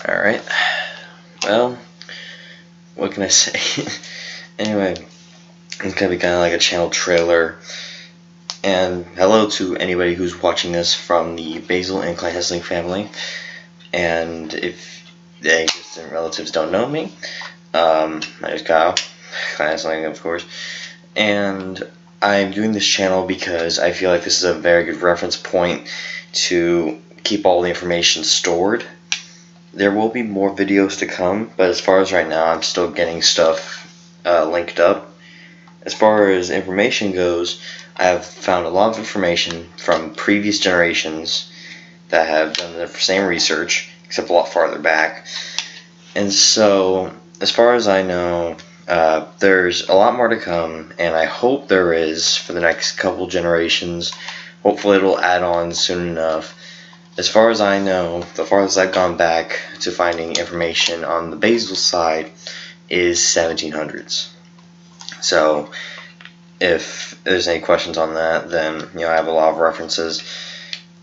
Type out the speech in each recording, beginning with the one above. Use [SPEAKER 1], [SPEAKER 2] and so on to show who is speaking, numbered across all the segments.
[SPEAKER 1] Alright, well, what can I say? Anyway, it's gonna be kind of like a channel trailer. And hello to anybody who's watching this from the Basil and Kleinhesslinks family. And if the distant relatives don't know me, my name is Kyle, Kleinhesslinks of course. And I'm doing this channel because I feel like this is a very good reference point to keep all the information stored. There will be more videos to come, but as far as right now, I'm still getting stuff linked up. As far as information goes, I have found a lot of information from previous generations that have done the same research, except a lot farther back. And so, as far as I know, there's a lot more to come, and I hope there is for the next couple generations. Hopefully it'll add on soon enough. As far as I know, the farthest I've gone back to finding information on the Basil side is 1700s. So, if there's any questions on that, then I have a lot of references.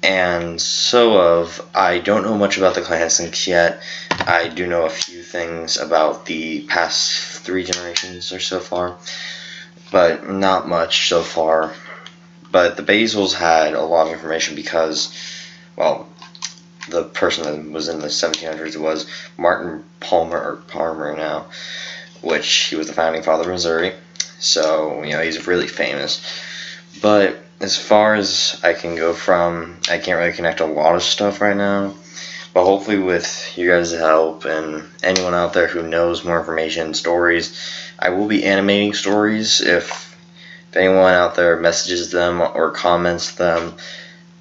[SPEAKER 1] And I don't know much about the Kleinhesslinks yet. I do know a few things about the past 3 generations or so far, but not much so far. But the Basils had a lot of information because, well, the person that was in the 1700s was Martin Palmer now, which he was the founding father of Missouri. So, he's really famous. But as far as I can go from, I can't really connect a lot of stuff right now. But hopefully with you guys' help and anyone out there who knows more information, stories, I will be animating stories. If anyone out there messages them or comments them,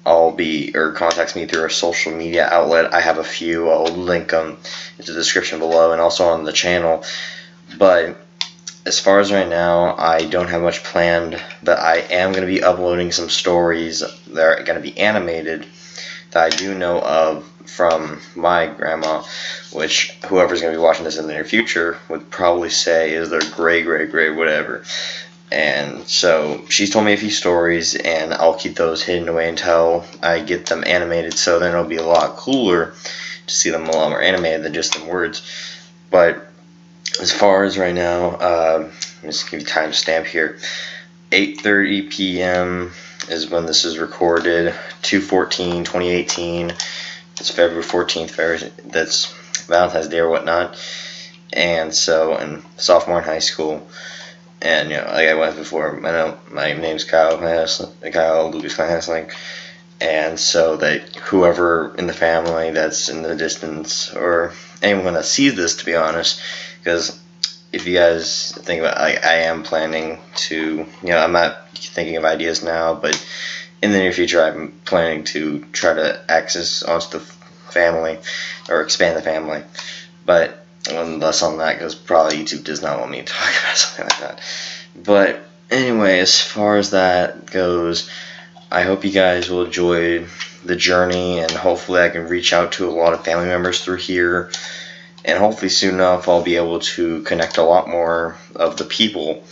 [SPEAKER 1] or contacts me through a social media outlet, I have a few. I'll link them in the description below and also on the channel. But as far as right now, I don't have much planned, but I am going to be uploading some stories that are going to be animated that I do know of from my grandma, which whoever's going to be watching this in the near future would probably say is their great whatever. And so she's told me a few stories, and I'll keep those hidden away until I get them animated, so then it'll be a lot cooler to see them a lot more animated than just in words. But as far as right now, I'm just give you a timestamp here. 8:30 p.m. is when this is recorded. 2/14/2018. It's February 14th. That's Valentine's Day or whatnot. And so, and sophomore in high school. And like I went before, I know my name's Kyle Lucas Kleinhesslinks. And so that whoever in the family that's in the distance, or anyone that sees this, to be honest, because if you guys think about it, I am planning to, I'm not thinking of ideas now, but in the near future I'm planning to try to access onto the family, or expand the family. But less on that, because probably YouTube does not want me to talk about something like that. But anyway, as far as that goes, I hope you guys will enjoy the journey, and hopefully I can reach out to a lot of family members through here, and hopefully soon enough I'll be able to connect a lot more of the people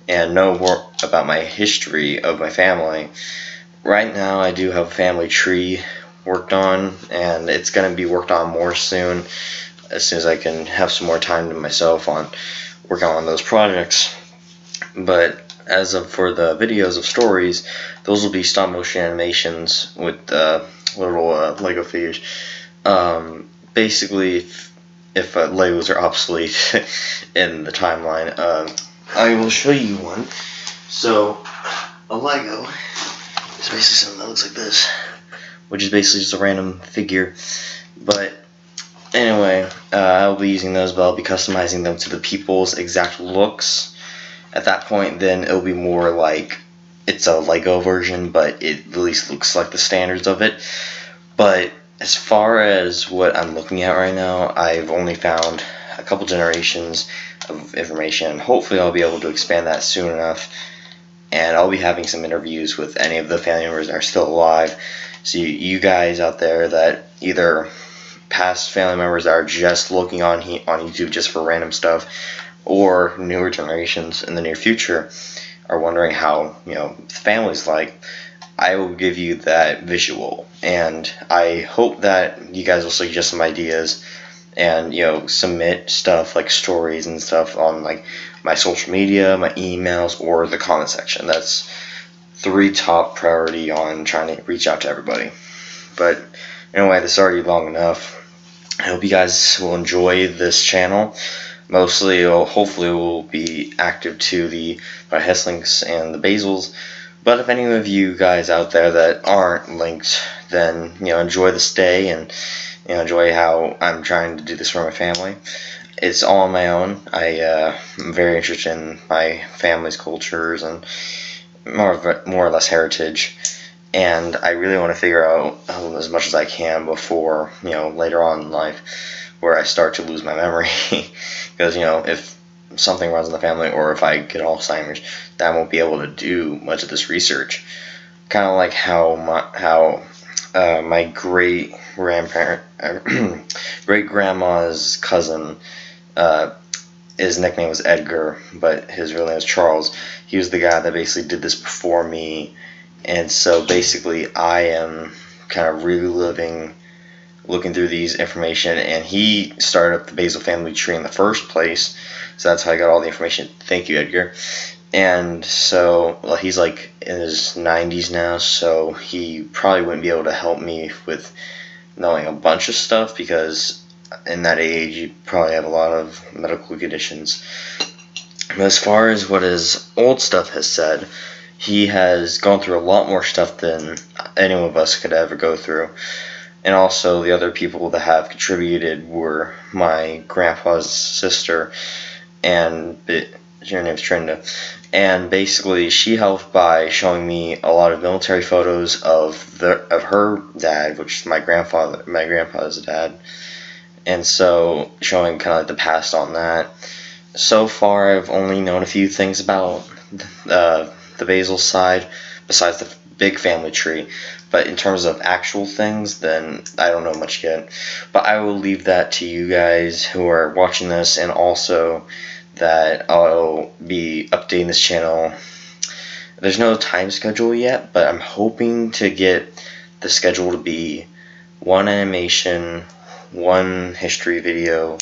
[SPEAKER 1] and know more about my history of my family. Right now I do have a family tree worked on, and it's going to be worked on more soon, as soon as I can have some more time to myself on working on those projects. But as of for the videos of stories, those will be stop motion animations with little Lego figures. Basically, if Legos are obsolete in the timeline, I will show you one. So, a Lego is basically something that looks like this, which is basically just a random figure. But anyway, I'll be using those, but I'll be customizing them to the people's exact looks. At that point, then it'll be more like it's a Lego version, but it at least looks like the standards of it. But as far as what I'm looking at right now, I've only found a couple generations of information. Hopefully I'll be able to expand that soon enough, and I'll be having some interviews with any of the family members that are still alive. So you guys out there that either past family members that are just looking on YouTube just for random stuff, or newer generations in the near future are wondering how the family's like, I will give you that visual, and I hope that you guys will suggest some ideas and submit stuff like stories and stuff on like my social media, my emails, or the comment section. That's 3 top priority on trying to reach out to everybody. But anyway, this is already long enough. I hope you guys will enjoy this channel. Mostly, hopefully, will be active to the Kleinhesslinks and the Basiles. But if any of you guys out there that aren't linked, then enjoy the stay and enjoy how I'm trying to do this for my family. It's all on my own. I'm very interested in my family's cultures and more or less heritage, and I really want to figure out as much as I can before later on in life where I start to lose my memory. Because if something runs in the family, or if I get Alzheimer's, then I won't be able to do much of this research. Kind of like how my great grandma's cousin, his nickname was Edgar, but his real name was Charles. He was the guy that basically did this before me, and so basically I am kind of reliving, looking through these information, and he started up the Basil family tree in the first place, so that's how I got all the information. Thank you, Edgar. And so, well, he's like in his 90s now, so he probably wouldn't be able to help me with knowing a bunch of stuff, because in that age you probably have a lot of medical conditions. But as far as what his old stuff has said, he has gone through a lot more stuff than any of us could ever go through. And also the other people that have contributed were my grandpa's sister, and her name's Trinda, and basically she helped by showing me a lot of military photos of her dad, which is my grandpa's dad, and so showing kind of like the past on that. So far I've only known a few things about the Basil side besides the big family tree, but in terms of actual things, then I don't know much yet. But I will leave that to you guys who are watching this, and also that I'll be updating this channel. There's no time schedule yet, but I'm hoping to get the schedule to be 1 animation, 1 history video,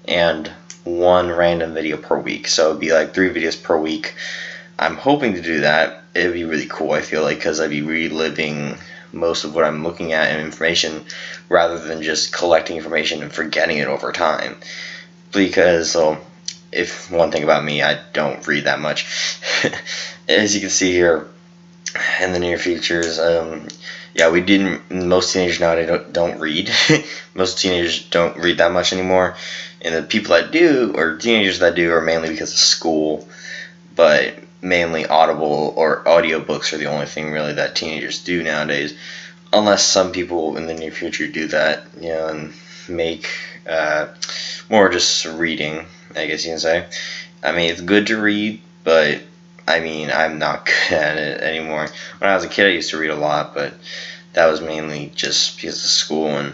[SPEAKER 1] and 1 random video per week. So it'd be like 3 videos per week. I'm hoping to do that. It'd be really cool, I feel like, because I'd be reliving most of what I'm looking at in information, rather than just collecting information and forgetting it over time. Because if one thing about me, I don't read that much. As you can see here, in the near futures, yeah, we didn't. Most teenagers nowadays don't read. Most teenagers don't read that much anymore, and the people that do, or teenagers that do, are mainly because of school. But mainly Audible or audiobooks are the only thing really that teenagers do nowadays, unless some people in the near future do that, and make more just reading, I guess you can say. I mean, it's good to read, but I mean, I'm not good at it anymore. When I was a kid, I used to read a lot, but that was mainly just because of school.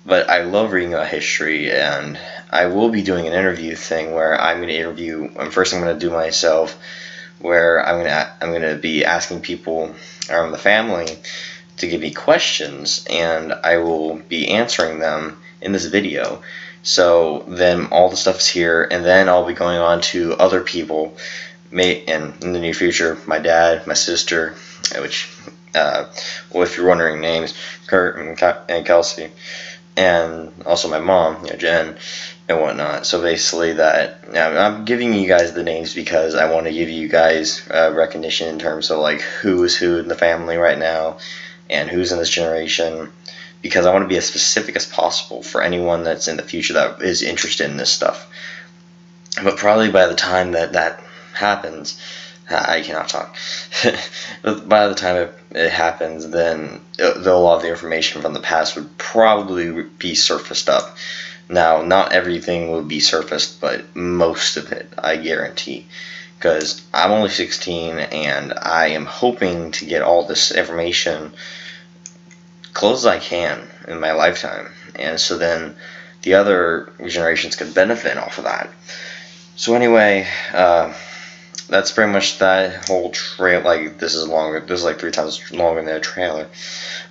[SPEAKER 1] But I love reading about history, and I will be doing an interview thing where I'm going to interview. First, I'm going to do myself, where I'm going to be asking people around the family to give me questions, and I will be answering them in this video. So then all the stuff's here, and then I'll be going on to other people, and in the near future, my dad, my sister, which, well, if you're wondering names, Kurt and Kelsey, and also my mom, Jen, and whatnot. So basically I'm giving you guys the names because I want to give you guys recognition in terms of like who is who in the family right now and who's in this generation, because I want to be as specific as possible for anyone that's in the future that is interested in this stuff. But probably by the time that happens, I cannot talk. But by the time it happens, then a lot of the information from the past would probably be surfaced up. Now, not everything will be surfaced, but most of it, I guarantee. Because I'm only 16, and I am hoping to get all this information close as I can in my lifetime. And so then the other generations could benefit off of that. So anyway, that's pretty much that whole trail. Like, this is longer. This is like 3 times longer than a trailer.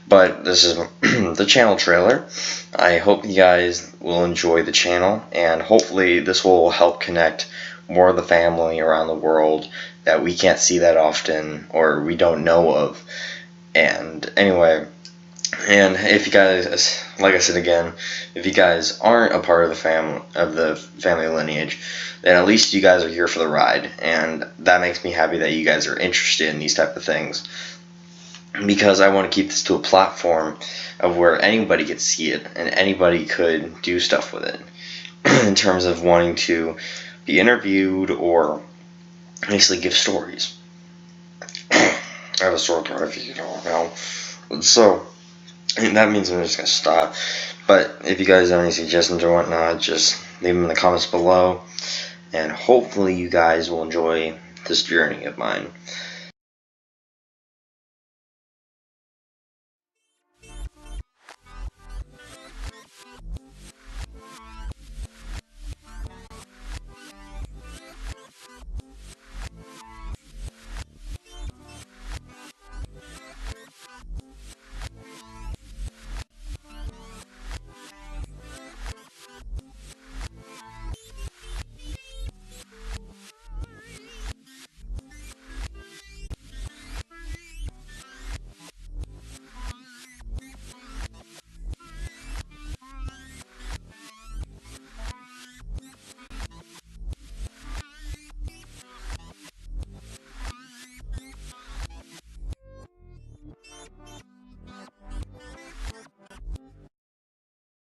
[SPEAKER 1] But this is the channel trailer. I hope you guys will enjoy the channel, and hopefully this will help connect more of the family around the world that we can't see that often or we don't know of. And anyway, and if you guys, like I said again, if you guys aren't a part of the family lineage, then at least you guys are here for the ride, and that makes me happy that you guys are interested in these type of things, because I want to keep this to a platform of where anybody could see it and anybody could do stuff with it in terms of wanting to be interviewed or basically give stories. I have a sore throat, if you don't know. So that means I'm just gonna stop. But if you guys have any suggestions or whatnot, just leave them in the comments below, and hopefully you guys will enjoy this journey of mine.